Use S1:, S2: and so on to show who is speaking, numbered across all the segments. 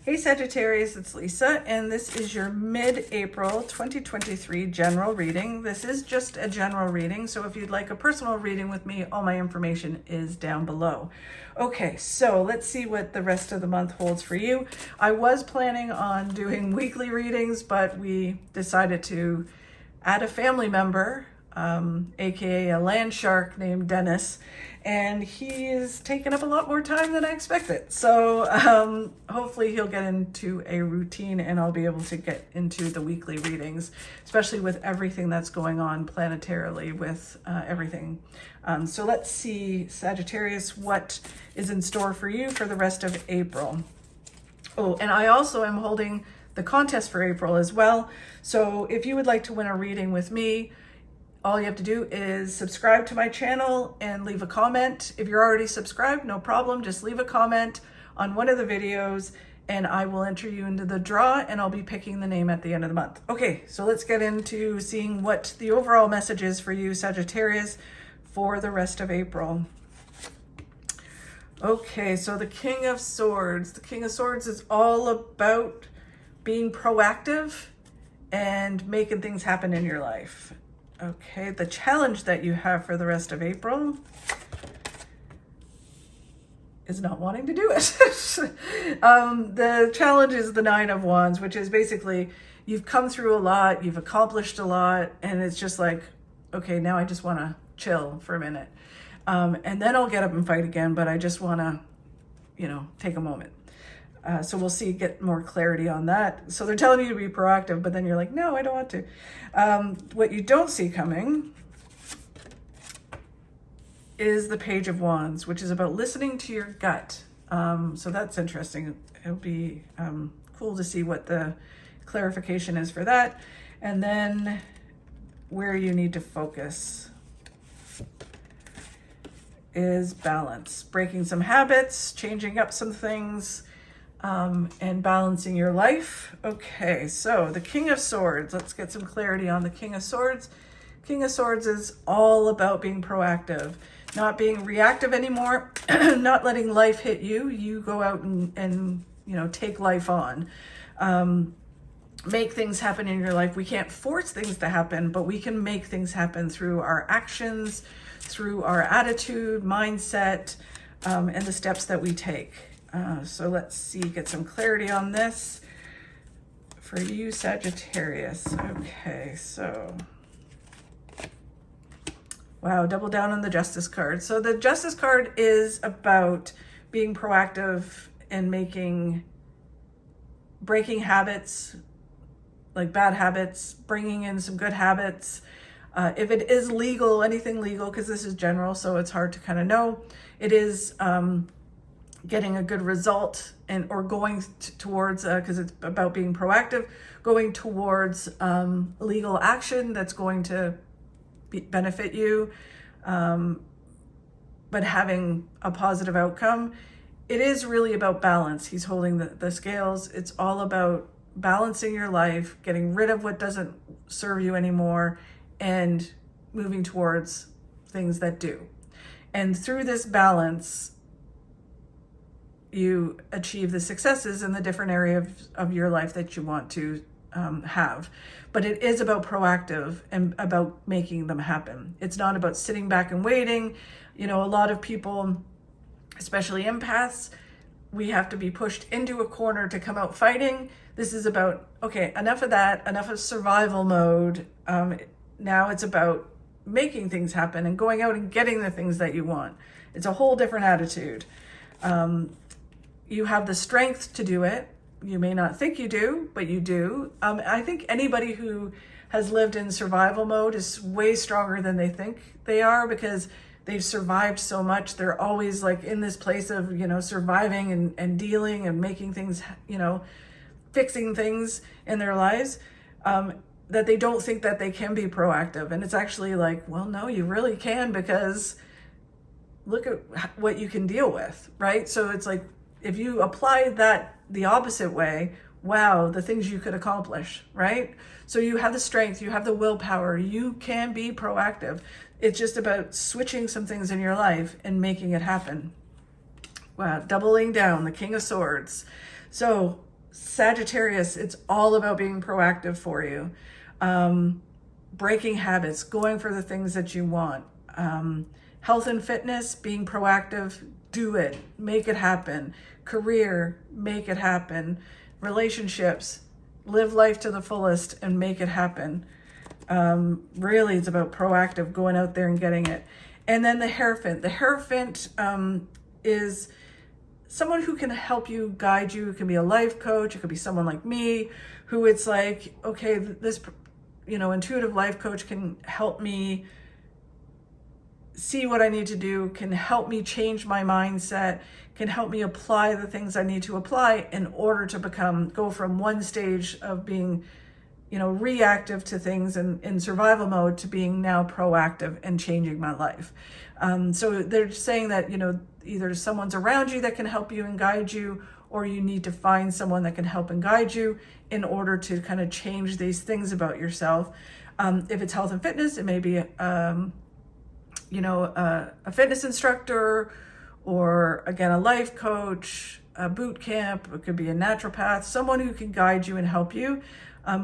S1: Hey Sagittarius, it's Lisa, and this is your mid-April 2023 general reading. This is just a general reading, so if you'd like a personal reading with me, all my information is down below. Okay, so let's see what the rest of the month holds for you. I was planning on doing weekly readings, but we decided to add a family member, aka a land shark named Dennis, and he is taking up a lot more time than I expected. So hopefully he'll get into a routine and I'll be able to get into the weekly readings, especially with everything that's going on planetarily with everything. So let's see, Sagittarius, what is in store for you for the rest of April. Oh, and I also am holding the contest for April as well. So if you would like to win a reading with me, all you have to do is subscribe to my channel and leave a comment. If you're already subscribed, no problem. Just leave a comment on one of the videos and I will enter you into the draw and I'll be picking the name at the end of the month. Okay, so let's get into seeing what the overall message is for you, Sagittarius, for the rest of April. Okay, so the King of Swords. The King of Swords is all about being proactive and making things happen in your life. Okay, the challenge that you have for the rest of April is not wanting to do it. The challenge is the Nine of Wands, which is basically you've come through a lot, you've accomplished a lot, and it's just like, okay, now I just want to chill for a minute. And then I'll get up and fight again, but I just want to, take a moment. So we'll see, get more clarity on that. So they're telling you to be proactive, but then you're like, no, I don't want to. What you don't see coming is the Page of Wands, which is about listening to your gut. So that's interesting. It'll be cool to see what the clarification is for that. And then where you need to focus is balance, breaking some habits, changing up some things, and balancing your life. Okay, so the King of Swords, let's get some clarity on the King of Swords. King of Swords is all about being proactive, not being reactive anymore, not letting life hit you. You go out and take life on. Make things happen in your life. We can't force things to happen, but we can make things happen through our actions, through our attitude, mindset, and the steps that we take. So let's see, get some clarity on this for you, Sagittarius. Okay, so, wow, double down on the Justice card. So the Justice card is about being proactive and breaking habits, like bad habits, bringing in some good habits. If it is legal, anything legal, because this is general, so it's hard to kind of know. It is getting a good result or going towards, because it's about being proactive, going towards legal action that's going to benefit you, but having a positive outcome. It is really about balance. He's holding the scales. It's all about balancing your life, getting rid of what doesn't serve you anymore, and moving towards things that do. And through this balance, you achieve the successes in the different areas of your life that you want to have. But it is about proactive and about making them happen. It's not about sitting back and waiting. A lot of people, especially empaths, we have to be pushed into a corner to come out fighting. This is about, okay, enough of that, enough of survival mode. Now it's about making things happen and going out and getting the things that you want. It's a whole different attitude. You have the strength to do it. You may not think you do, but you do. I think anybody who has lived in survival mode is way stronger than they think they are, because they've survived so much. They're always like in this place of, surviving and dealing and making things, fixing things in their lives, that they don't think that they can be proactive. And it's actually like, well, no, you really can, because look at what you can deal with, right? So it's like, if you apply that the opposite way, wow, the things you could accomplish, right? So you have the strength, you have the willpower, you can be proactive. It's just about switching some things in your life and making it happen. Wow, doubling down, the King of Swords. So Sagittarius, it's all about being proactive for you. Breaking habits, going for the things that you want. Health and fitness, being proactive, do it, make it happen. Career, make it happen. Relationships, live life to the fullest and make it happen. Really, it's about proactive, going out there and getting it. And then the Hierophant. The Hierophant is someone who can help you, guide you. It can be a life coach. It could be someone like me, who it's like, okay, this, intuitive life coach can help me see what I need to do, can help me change my mindset, can help me apply the things I need to apply in order to go from one stage of being, reactive to things and in survival mode to being now proactive and changing my life. So they're saying that, either someone's around you that can help you and guide you, or you need to find someone that can help and guide you in order to kind of change these things about yourself. If it's health and fitness, it may be, a fitness instructor, or again, a life coach, a boot camp. It could be a naturopath, someone who can guide you and help you,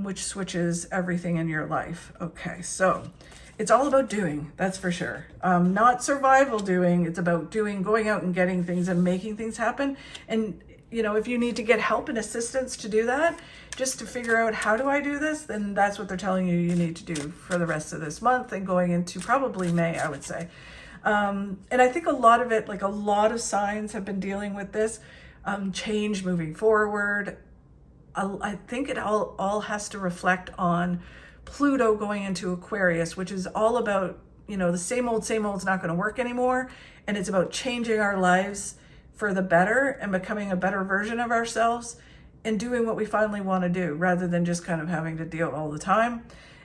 S1: which switches everything in your life. Okay, so it's all about doing, that's for sure. Not survival doing, it's about doing, going out and getting things and making things happen. And, if you need to get help and assistance to do that, just to figure out how do I do this, then that's what they're telling you need to do for the rest of this month and going into probably May, I would say. And I think a lot of it, like a lot of signs have been dealing with this, change moving forward. I think it all has to reflect on Pluto going into Aquarius, which is all about, the same old's not going to work anymore. And it's about changing our lives for the better and becoming a better version of ourselves and doing what we finally want to do, rather than just kind of having to deal all the time.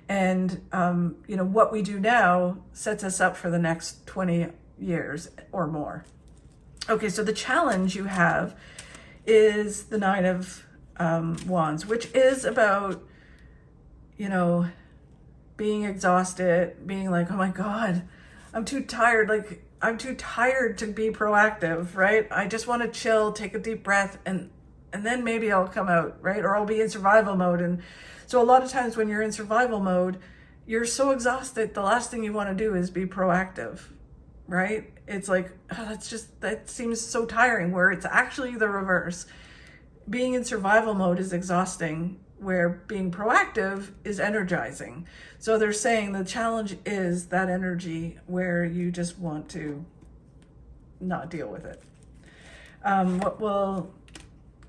S1: And, what we do now sets us up for the next 20 years or more. Okay, so the challenge you have is the Nine of Wands, which is about, being exhausted, being like, oh my God, I'm too tired. Like, I'm too tired to be proactive, right? I just want to chill, take a deep breath, and then maybe I'll come out, right? Or I'll be in survival mode. And so a lot of times when you're in survival mode, you're so exhausted, the last thing you want to do is be proactive, right? It's like, that seems so tiring, where it's actually the reverse. Being in survival mode is exhausting, where being proactive is energizing. So they're saying the challenge is that energy where you just want to not deal with it.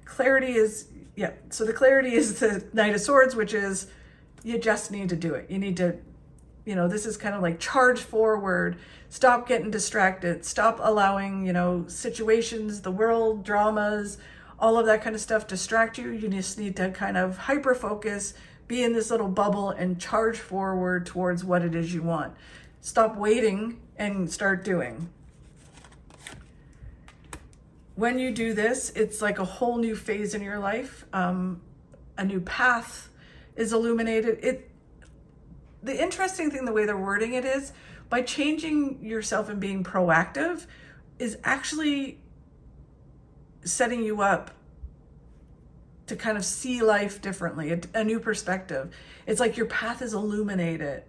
S1: Clarity is, so the clarity is the Knight of Swords, which is you just need to do it. You need to, this is kind of like charge forward, stop getting distracted, stop allowing, situations, the world, dramas, all of that kind of stuff distract you. You just need to kind of hyper focus, be in this little bubble and charge forward towards what it is you want. Stop waiting and start doing. When you do this, it's like a whole new phase in your life. A new path is illuminated. The interesting thing, the way they're wording it is, by changing yourself and being proactive is actually setting you up to kind of see life differently, a new perspective. It's like your path is illuminated,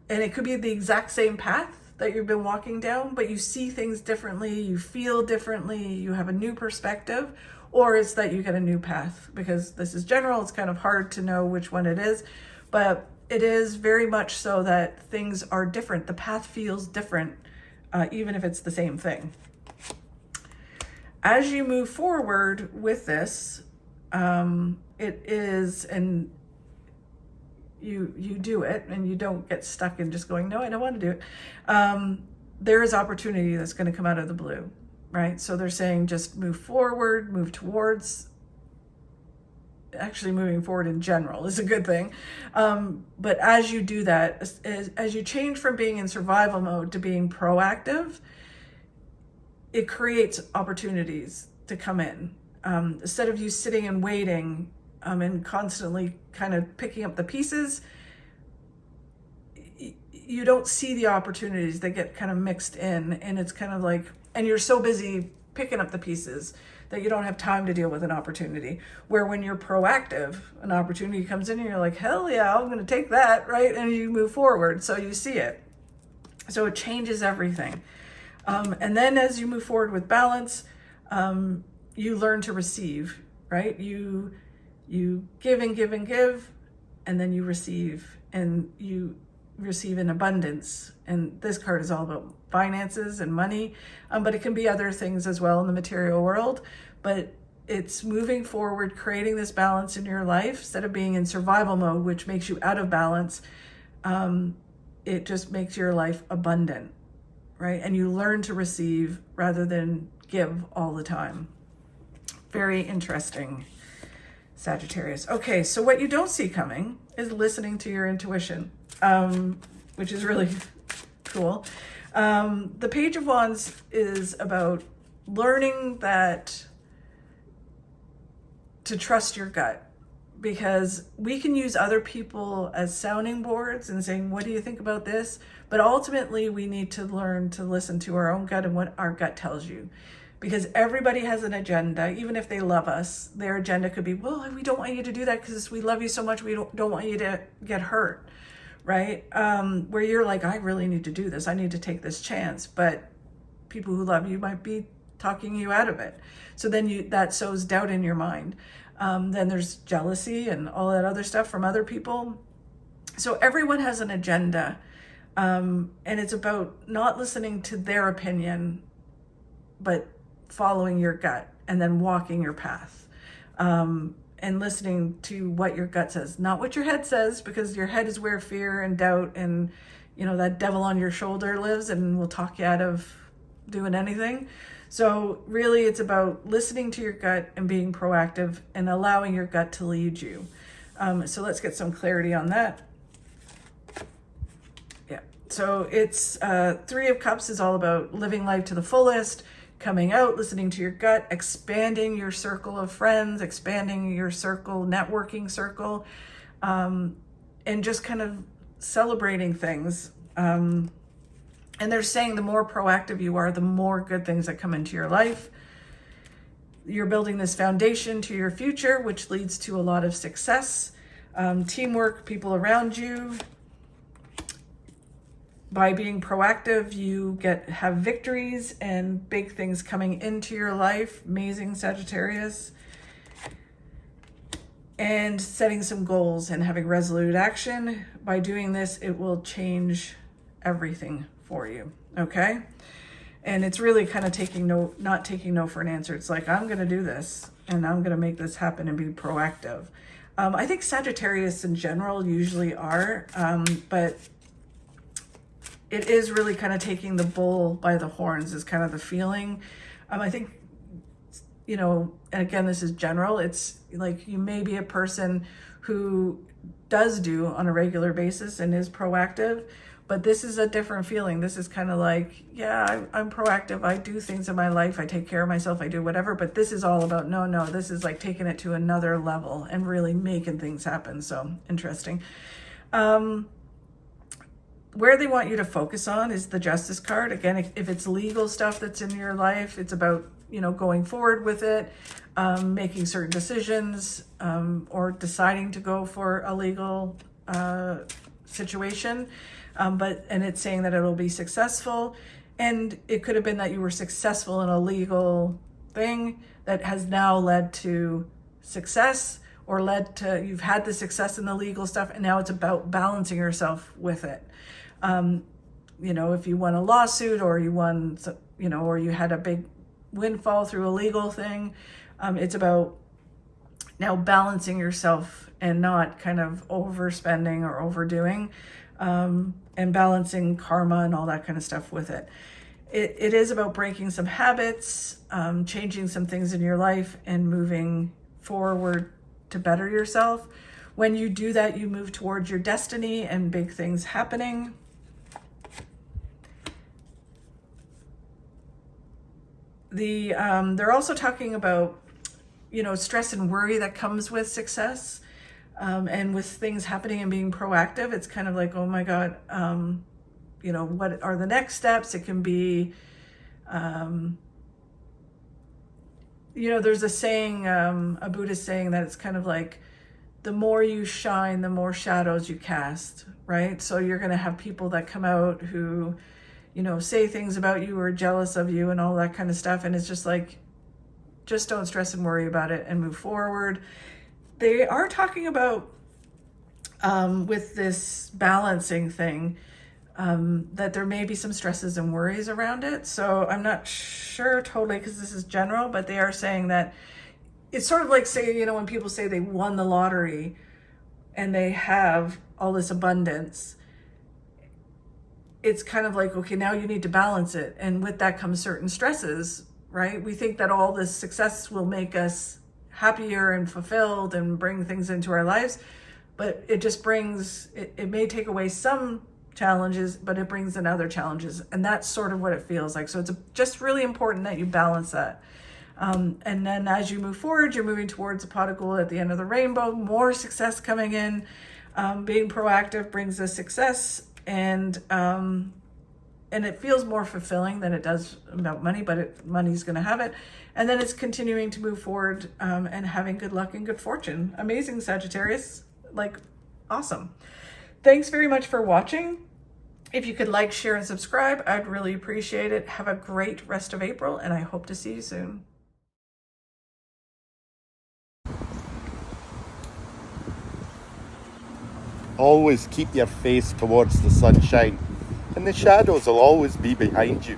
S1: and it could be the exact same path that you've been walking down, but you see things differently, you feel differently, you have a new perspective, or it's that you get a new path. Because this is general, it's kind of hard to know which one it is, but it is very much so that things are different. The path feels different, even if it's the same thing. As you move forward with this, it is, and you do it, and you don't get stuck in just going, no, I don't want to do it. There is opportunity that's going to come out of the blue, right? So they're saying just move forward, move towards. Actually, moving forward in general is a good thing. But as you do that, as you change from being in survival mode to being proactive, it creates opportunities to come in. Instead of you sitting and waiting and constantly kind of picking up the pieces, you don't see the opportunities. They get kind of mixed in, and it's kind of like, and you're so busy picking up the pieces that you don't have time to deal with an opportunity. Where when you're proactive, an opportunity comes in and you're like, hell yeah, I'm going to take that, right? And you move forward, so you see it. So it changes everything. And then as you move forward with balance, you learn to receive, right? You give and give and give, and then you receive, and you receive in abundance. And this card is all about finances and money, but it can be other things as well in the material world. But it's moving forward, creating this balance in your life instead of being in survival mode, which makes you out of balance. It just makes your life abundant, right? And you learn to receive rather than give all the time. Very interesting, Sagittarius. Okay, so what you don't see coming is listening to your intuition, which is really cool. The Page of Wands is about learning to trust your gut, because we can use other people as sounding boards and saying, what do you think about this? But ultimately we need to learn to listen to our own gut and what our gut tells you. Because everybody has an agenda, even if they love us. Their agenda could be, well, we don't want you to do that because we love you so much, we don't want you to get hurt, right? Where you're like, I really need to do this. I need to take this chance. But people who love you might be talking you out of it. So then that sows doubt in your mind. Then there's jealousy and all that other stuff from other people. So everyone has an agenda. And it's about not listening to their opinion, but following your gut and then walking your path, and listening to what your gut says, not what your head says, because your head is where fear and doubt and, that devil on your shoulder lives and will talk you out of doing anything. So really it's about listening to your gut and being proactive and allowing your gut to lead you. So let's get some clarity on that. Yeah. So it's Three of Cups is all about living life to the fullest, coming out, listening to your gut, expanding your circle of friends, expanding your networking circle, and just kind of celebrating things. And they're saying the more proactive you are, the more good things that come into your life. You're building this foundation to your future, which leads to a lot of success, teamwork, people around you. By being proactive, you have victories and big things coming into your life. Amazing, Sagittarius. And setting some goals and having resolute action. By doing this, it will change everything for you, okay? And it's really kind of not taking no for an answer. It's like, I'm going to do this and I'm going to make this happen and be proactive. I think Sagittarius in general usually are, but it is really kind of taking the bull by the horns is kind of the feeling. I think, and again, this is general. It's like you may be a person who does do on a regular basis and is proactive, but this is a different feeling. This is kind of like, yeah, I'm proactive. I do things in my life. I take care of myself. I do whatever. But this is all about, no, this is like taking it to another level and really making things happen. So interesting. Where they want you to focus on is the Justice card. Again, if it's legal stuff that's in your life, it's about, going forward with it, making certain decisions, or deciding to go for a legal situation. And it's saying that it'll be successful. And it could have been that you were successful in a legal thing that has now led to success, or you've had the success in the legal stuff, and now it's about balancing yourself with it. If you won a lawsuit or you won, or you had a big windfall through a legal thing, it's about now balancing yourself and not kind of overspending or overdoing, and balancing karma and all that kind of stuff with it. It is about breaking some habits, changing some things in your life and moving forward to better yourself. When you do that, you move towards your destiny and big things happening. They're also talking about, stress and worry that comes with success, and with things happening and being proactive. It's kind of like, oh my God, what are the next steps? It can be, you know, there's a saying, a Buddhist saying, that it's kind of like, the more you shine, the more shadows you cast, right? So you're going to have people that come out who, you know, say things about you or jealous of you and all that kind of stuff. And it's just like, just don't stress and worry about it and move forward. They are talking about, with this balancing thing, that there may be some stresses and worries around it. So I'm not sure totally, because this is general, but they are saying that it's sort of like, say, you know, when people say they won the lottery and they have all this abundance, it's kind of like, okay, now you need to balance it. And with that comes certain stresses, right? We think that all this success will make us happier and fulfilled and bring things into our lives, but it just brings, it may take away some challenges, but it brings in other challenges. And that's sort of what it feels like. So it's just really important that you balance that. And then as you move forward, you're moving towards a pot of gold at the end of the rainbow, more success coming in. Being proactive brings us success, and it feels more fulfilling than it does about money, but money's going to have it. And then it's continuing to move forward, and having good luck and good fortune. Amazing, Sagittarius. Like, awesome. Thanks very much for watching. If you could like, share, and subscribe, I'd really appreciate it. Have a great rest of April, and I hope to see you soon.
S2: Always keep your face towards the sunshine, and the shadows will always be behind you.